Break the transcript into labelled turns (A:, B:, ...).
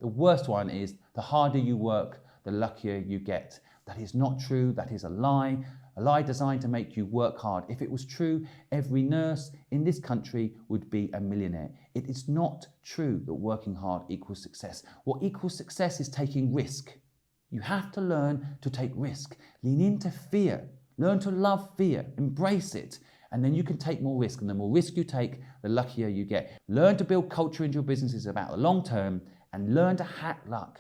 A: worst one is the harder you work, the luckier you get. That is not true. That is a lie designed to make you work hard. If it was true, every nurse in this country would be a millionaire. It is not true that working hard equals success. What equals success is taking risk. You have to learn to take risk. Lean into fear. Learn to love fear. Embrace it. And then you can take more risk. And the more risk you take, the luckier you get. Learn to build culture into your businesses about the long term, and learn to hack luck.